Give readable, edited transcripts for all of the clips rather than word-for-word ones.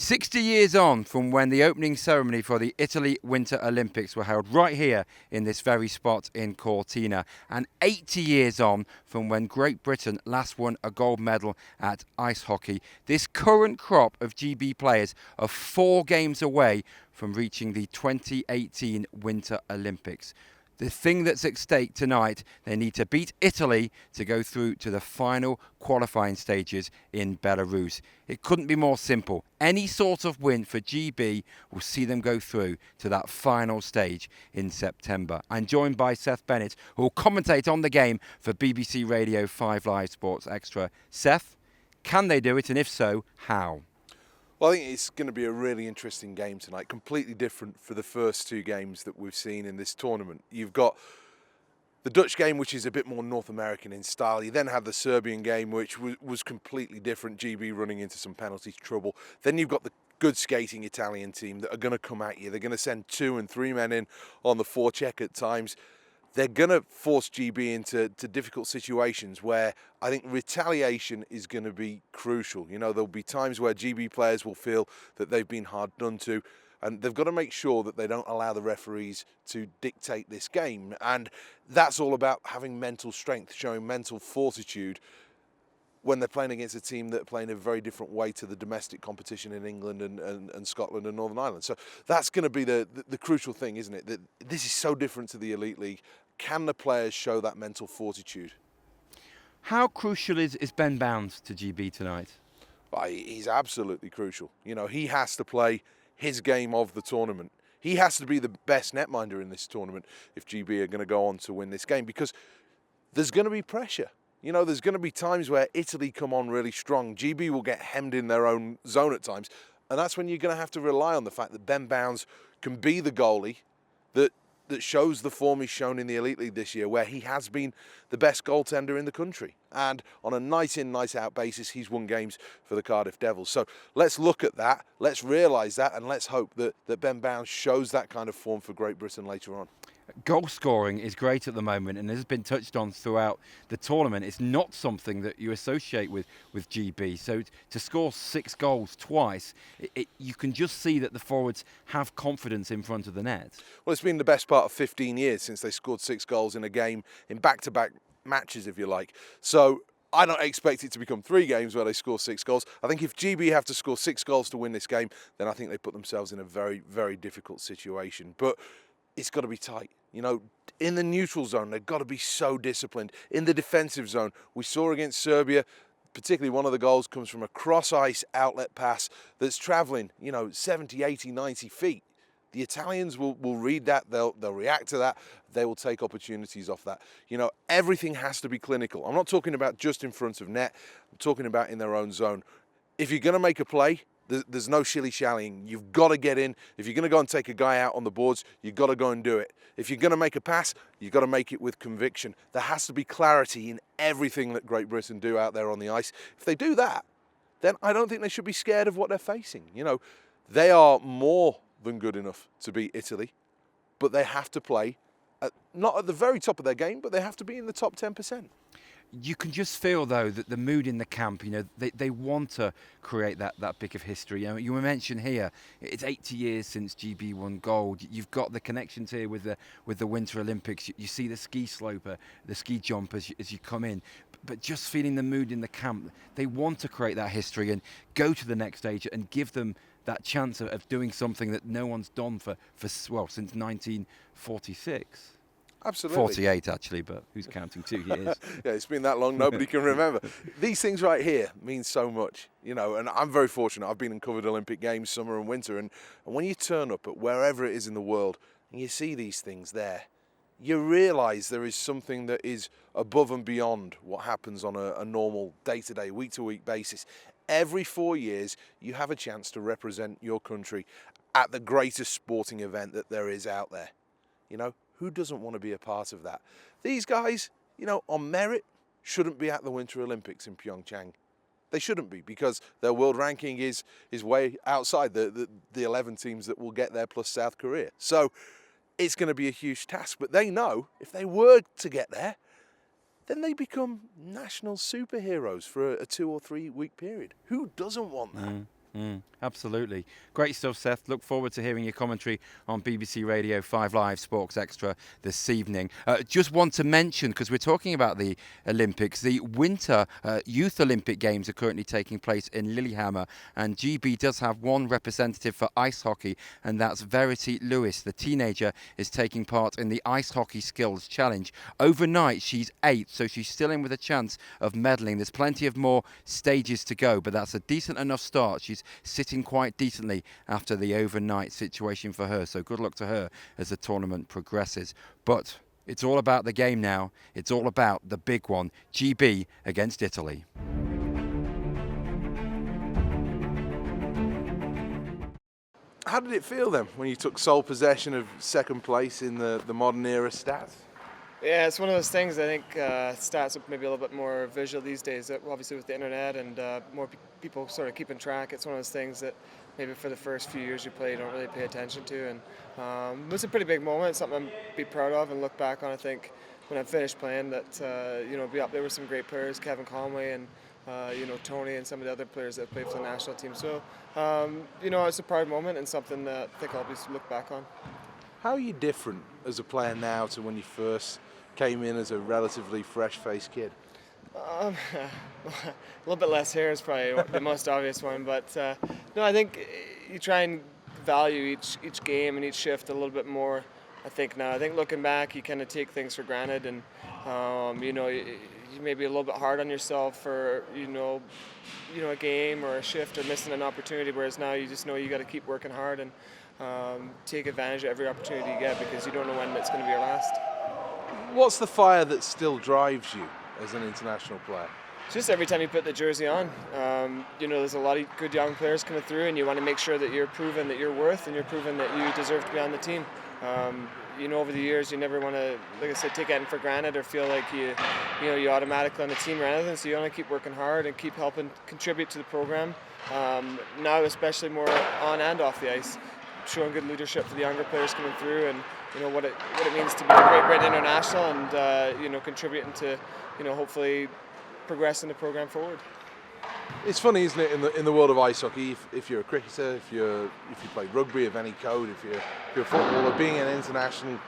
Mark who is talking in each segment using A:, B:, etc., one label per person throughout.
A: 60 years on from when the opening ceremony for the Italy Winter Olympics were held right here in this very spot in Cortina, and 80 years on from when Great Britain last won a gold medal at ice hockey, this current crop of GB players are 4 games away from reaching the 2018 Winter Olympics. The thing that's at stake tonight, they need to beat Italy to go through to the final qualifying stages in Belarus. It couldn't be more simple. Any sort of win for GB will see them go through to that final stage in September. I'm joined by Seth Bennett, who will commentate on the game for BBC Radio 5 Live Sports Extra. Seth, can they do it, and if so, how?
B: Well, I think it's going to be a really interesting game tonight, completely different for the first 2 games that we've seen in this tournament. You've got the Dutch game, which is a bit more North American in style. You then have the Serbian game, which was completely different, GB running into some penalty trouble. Then you've got the good skating Italian team that are going to come at you. They're going to send 2 and 3 men in on the forecheck at times. They're going to force GB into difficult situations where I think retaliation is going to be crucial. You know, there'll be times where GB players will feel that they've been hard done to, and they've got to make sure that they don't allow the referees to dictate this game. And that's all about having mental strength, showing mental fortitude when they're playing against a team that are playing a very different way to the domestic competition in England and Scotland and Northern Ireland. So that's going to be the crucial thing, isn't it? That this is so different to the Elite League. Can the players show that mental fortitude?
A: How crucial is Ben Bounds to GB tonight?
B: Well, he's absolutely crucial. You know, he has to play his game of the tournament. He has to be the best netminder in this tournament if GB are going to go on to win this game, because there's going to be pressure. You know, there's going to be times where Italy come on really strong. GB will get hemmed in their own zone at times. And that's when you're going to have to rely on the fact that Ben Bounds can be the goalie that shows the form he's shown in the Elite League this year, where he has been the best goaltender in the country. And on a night-in, night-out basis, he's won games for the Cardiff Devils. So let's look at that, let's realise that, and let's hope that Ben Bounds shows that kind of form for Great Britain later on.
A: Goal scoring is great at the moment, and has been touched on throughout the tournament. It's not something that you associate with GB. So to score 6 goals twice, you can just see that the forwards have confidence in front of the net.
B: Well, it's been the best part of 15 years since they scored 6 goals in a game, in back-to-back matches, if you like. So I don't expect it to become 3 games where they score 6 goals. I think if GB have to score 6 goals to win this game, then I think they put themselves in a very, very difficult situation. But it's got to be tight. You know, in the neutral zone, they've got to be so disciplined. In the defensive zone, we saw against Serbia, particularly one of the goals comes from a cross-ice outlet pass that's travelling, 70, 80, 90 feet. The Italians will read that, they'll react to that, they will take opportunities off that. You know, everything has to be clinical. I'm not talking about just in front of net, I'm talking about in their own zone. If you're going to make a play, there's no shilly-shallying. You've got to get in. If you're going to go and take a guy out on the boards, you've got to go and do it. If you're going to make a pass, you've got to make it with conviction. There has to be clarity in everything that Great Britain do out there on the ice. If they do that, then I don't think they should be scared of what they're facing. You know, they are more than good enough to beat Italy, but they have to play not at the very top of their game, but they have to be in the top 10%.
A: You can just feel, though, that the mood in the camp, they want to create that bit of history. You mentioned here, it's 80 years since GB won gold. You've got the connections here with the Winter Olympics. You see the ski slope, the ski jump as you come in. But just feeling the mood in the camp, they want to create that history and go to the next stage and give them that chance of doing something that no one's done for since 1946.
B: Absolutely.
A: 48 actually, but who's counting 2 years?
B: Yeah, it's been that long, nobody can remember. These things right here mean so much, and I'm very fortunate. I've been and covered Olympic Games, summer and winter, and when you turn up at wherever it is in the world and you see these things there, you realise there is something that is above and beyond what happens on a normal day-to-day, week-to-week basis. Every 4 years, you have a chance to represent your country at the greatest sporting event that there is out there. Who doesn't want to be a part of that? These guys, on merit, shouldn't be at the Winter Olympics in Pyeongchang. They shouldn't be, because their world ranking is way outside the 11 teams that will get there, plus South Korea. So it's going to be a huge task. But they know if they were to get there, then they become national superheroes for a 2 or 3 week period. Who doesn't want that?
A: Absolutely. Great stuff, Seth. Look forward to hearing your commentary on BBC Radio 5 Live Sports Extra this evening. Just want to mention, because we're talking about the Olympics, the Winter Youth Olympic Games are currently taking place in Lillehammer, and GB does have one representative for ice hockey, and that's Verity Lewis. The teenager is taking part in the Ice Hockey Skills Challenge. Overnight, she's 8, so she's still in with a chance of medaling. There's plenty of more stages to go, but that's a decent enough start. She's sitting quite decently after the overnight situation for her, so good luck to her as the tournament progresses. But it's all about the game now. It's all about the big one, GB against Italy.
B: How did it feel then when you took sole possession of second place in the modern era stats?
C: Yeah, it's one of those things. I think stats are maybe a little bit more visual these days, obviously with the internet and more people sort of keeping track. It's one of those things that maybe for the first few years you play, you don't really pay attention to. And it was a pretty big moment, something I'd be proud of and look back on. I think when I finished playing that, be up there with some great players, Kevin Conway and Tony and some of the other players that played for the national team. So, it's a proud moment and something that I think I'll always look back on.
B: How are you different as a player now to when you first came in as a relatively fresh-faced kid?
C: A little bit less hair is probably the most obvious one, but no, I think you try and value each game and each shift a little bit more. I think looking back, you kind of take things for granted, and you may be a little bit hard on yourself for a game or a shift or missing an opportunity. Whereas now you just know you got to keep working hard and take advantage of every opportunity you get, because you don't know when it's going to be your last.
B: What's the fire that still drives you as an international player?
C: Just every time you put the jersey on, there's a lot of good young players coming through, and you want to make sure that you're proving that you're worth and you're proving that you deserve to be on the team. Over the years, you never want to, like I said, take it for granted or feel like you automatically on the team or anything. So you want to keep working hard and keep helping contribute to the program. Now, especially more on and off the ice, showing good leadership for the younger players coming through, and what it means to be a Great Britain international, and contributing to hopefully progressing the program forward.
B: It's funny, isn't it, in the world of ice hockey, if you're a cricketer, if you play rugby of any code, if you're a footballer, being an international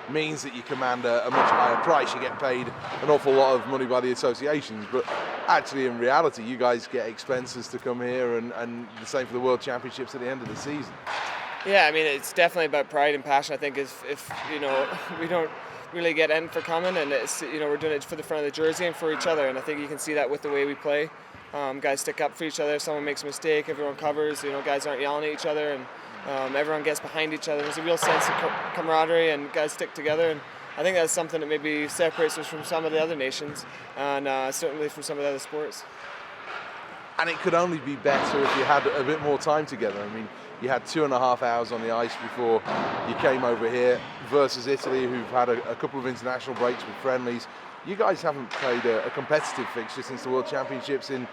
B: means that you command a much higher price. You get paid an awful lot of money by the associations, but actually in reality you guys get expenses to come here, and the same for the World Championships at the end of the season.
C: Yeah, I mean, it's definitely about pride and passion. I think if we don't really get in for coming, and it's we're doing it for the front of the jersey and for each other, and I think you can see that with the way we play. Guys stick up for each other. If someone makes a mistake, everyone covers. Guys aren't yelling at each other, and everyone gets behind each other. There's a real sense of camaraderie, and guys stick together. And I think that's something that maybe separates us from some of the other nations, and certainly from some of the other sports.
B: And it could only be better if you had a bit more time together. I mean, you had 2.5 hours on the ice before you came over here, versus Italy, who've had a couple of international breaks with friendlies. You guys haven't played a competitive fixture since the World Championships in,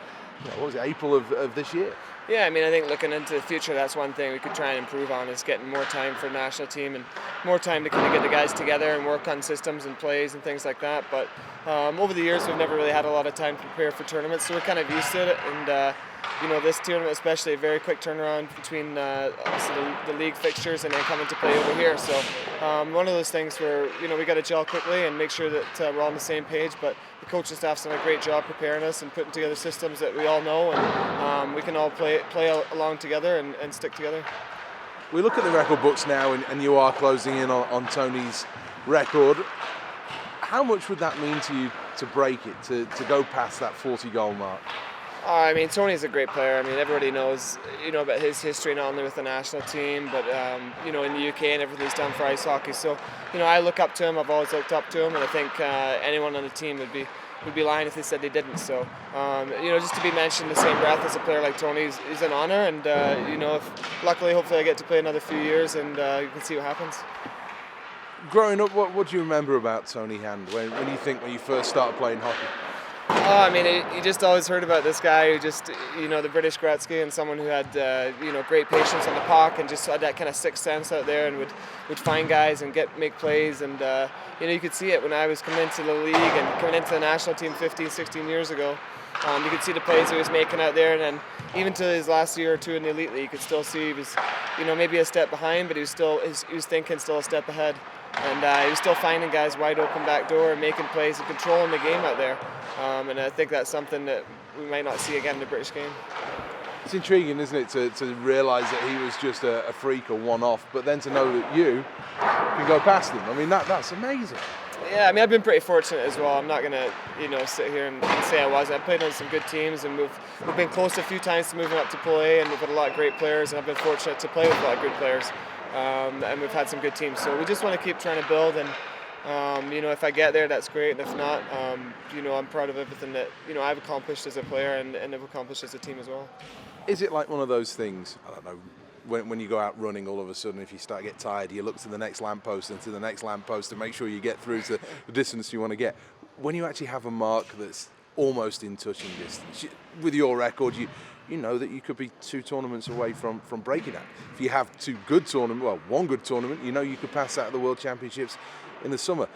B: April of this year?
C: Yeah, I mean, I think looking into the future, that's one thing we could try and improve on, is getting more time for the national team and more time to kind of get the guys together and work on systems and plays and things like that. But over the years, we've never really had a lot of time to prepare for tournaments, so we're kind of used to it. And this tournament, especially, a very quick turnaround between obviously the league fixtures and then coming to play over here. So one of those things where we got to gel quickly and make sure that we're all on the same page. But the coaching staff's done a great job preparing us and putting together systems that we all know, and we can all play along together and stick together.
B: We look at the record books now, and you are closing in on Tony's record. How much would that mean to you to break it, to go past that 40-goal mark?
C: I mean, Tony's a great player. I mean, everybody knows, about his history, not only with the national team, but, in the UK and everything he's done for ice hockey. So, I look up to him. I've always looked up to him, and I think anyone on the team would be lying if they said they didn't. So, just to be mentioned in the same breath as a player like Tony is an honour. And, luckily, hopefully I get to play another few years, and you can see what happens.
B: Growing up, what do you remember about Tony Hand when you first started playing hockey?
C: Oh, I mean, you just always heard about this guy who just, the British Gretzky, and someone who had, great patience on the puck and just had that kind of sixth sense out there, and would find guys and make plays. And, you could see it when I was coming into the league and coming into the national team 15, 16 years ago. You could see the plays he was making out there, and then even to his last year or two in the Elite League, you could still see he was, maybe a step behind, but he was thinking still a step ahead. And he was still finding guys wide open back door and making plays and controlling the game out there. And I think that's something that we might not see again in the British game.
B: It's intriguing, isn't it, to realise that he was just a freak or one-off, but then to know that you can go past him. I mean, that's amazing.
C: Yeah, I mean, I've been pretty fortunate as well. I'm not going to, sit here and say I wasn't. I played on some good teams, and we've been close a few times to moving up to Pool A, and we've got a lot of great players, and I've been fortunate to play with a lot of good players. And we've had some good teams. So we just want to keep trying to build, and if I get there, that's great. And if not, I'm proud of everything that I've accomplished as a player and have accomplished as a team as well.
B: Is it like one of those things, I don't know, when you go out running, all of a sudden, if you start to get tired, you look to the next lamppost and to the next lamppost to make sure you get through to the distance you want to get. When you actually have a mark that's almost in touching distance, with your record, you know that you could be 2 tournaments away from breaking that. If you have 2 good tournaments, well, 1 good tournament, you could pass out of the World Championships in the summer.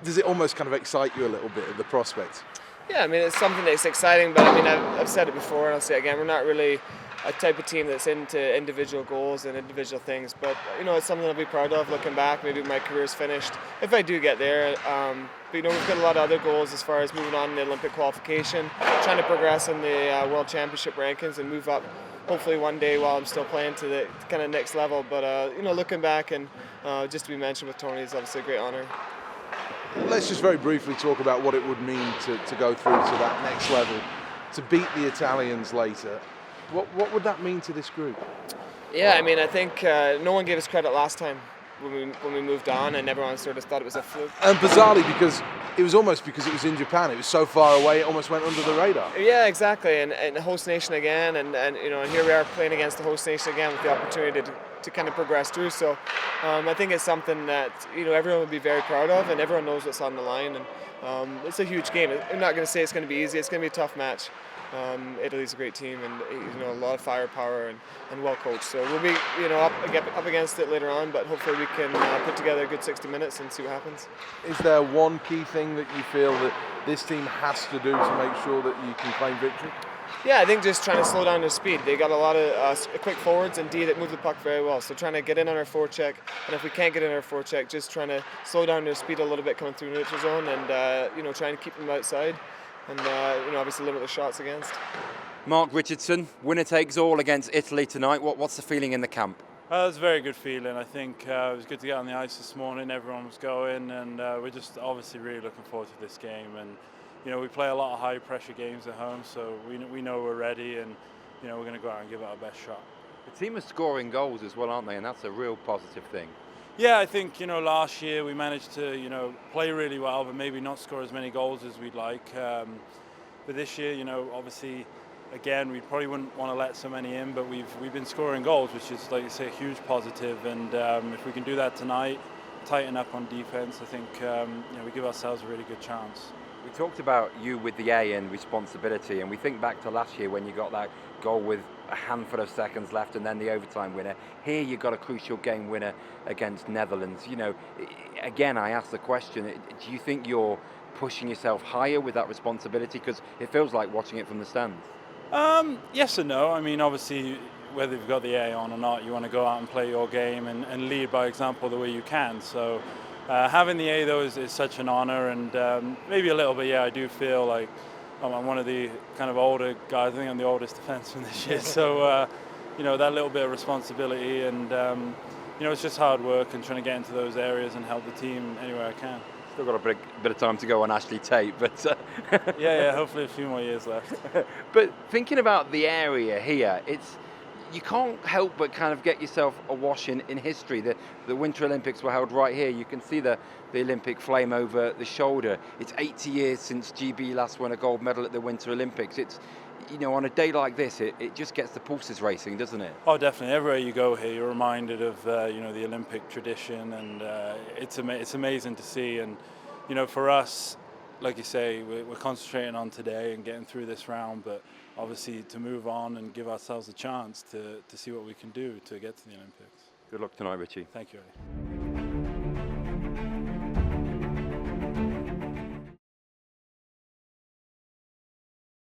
B: Does it almost kind of excite you a little bit at the prospect?
C: Yeah, I mean, it's something that's exciting, but I mean, I've said it before and I'll say it again, we're not really a type of team that's into individual goals and individual things, but it's something I'll be proud of looking back. Maybe my career's finished if I do get there. But we've got a lot of other goals as far as moving on in the Olympic qualification, trying to progress in the World Championship rankings and move up hopefully one day while I'm still playing to the kind of next level. But looking back and just to be mentioned with Tony is obviously a great honour.
B: Let's just very briefly talk about what it would mean to go through to that next level, to beat the Italians later. What would that mean to this group?
C: Yeah, I mean, I think no one gave us credit last time when we moved on, and everyone sort of thought it was a fluke.
B: And bizarrely, because it was in Japan, it was so far away, it almost went under the radar.
C: Yeah, exactly, and the host nation again, and here we are playing against the host nation again with the opportunity to kind of progress through. So I think it's something that everyone would be very proud of, and everyone knows what's on the line. And it's a huge game. I'm not going to say it's going to be easy. It's going to be a tough match. Italy's a great team, and a lot of firepower and well coached. So we'll be up against it later on, but hopefully we can put together a good 60 minutes and see what happens.
B: Is there one key thing that you feel that this team has to do to make sure that you can claim victory?
C: Yeah, I think just trying to slow down their speed. They got a lot of quick forwards and D that move the puck very well. So trying to get in on our forecheck, and if we can't get in our forecheck, just trying to slow down their speed a little bit coming through neutral zone, and trying to keep them outside, and obviously limit the shots against.
A: Mark Richardson, winner takes all against Italy tonight. What's the feeling in the camp?
D: It was a very good feeling. I think it was good to get on the ice this morning. Everyone was going, and we're just obviously really looking forward to this game. And we play a lot of high pressure games at home, so we know we're ready, and we're going to go out and give it our best shot.
A: The team is scoring goals as well, aren't they? And that's a real positive thing.
D: Yeah, I think last year we managed to play really well, but maybe not score as many goals as we'd like. But this year, obviously, again, we probably wouldn't want to let so many in, but we've been scoring goals, which is, like you say, a huge positive. And if we can do that tonight, tighten up on defense, I think we give ourselves a really good chance.
A: We talked about you with the A and responsibility, and we think back to last year when you got that goal with a handful of seconds left and then the overtime winner. Here you got a crucial game winner against Netherlands. Again, I ask the question, do you think you're pushing yourself higher with that responsibility? Because it feels like watching it from the stands.
D: Yes and no. I mean, obviously, whether you've got the A on or not, you want to go out and play your game and lead by example the way you can. So having the A, though, is such an honour, and maybe a little bit, I do feel like I'm one of the kind of older guys. I think I'm the oldest defenseman this year. So, that little bit of responsibility, and, it's just hard work and trying to get into those areas and help the team anywhere I can.
A: Still got a bit of time to go on Ashley Tate, but
D: yeah, hopefully a few more years left.
A: But thinking about the area here, you can't help but kind of get yourself awash in history. The Winter Olympics were held right here. You can see the Olympic flame over the shoulder. It's 80 years since GB last won a gold medal at the Winter Olympics. It's on a day like this, it just gets the pulses racing, doesn't it?
D: Oh, definitely. Everywhere you go here, you're reminded of the Olympic tradition, and it's amazing to see. And for us, like you say, we're concentrating on today and getting through this round, but obviously to move on and give ourselves a chance to see what we can do to get to the Olympics.
A: Good luck tonight, Richie.
D: Thank you, Eddie.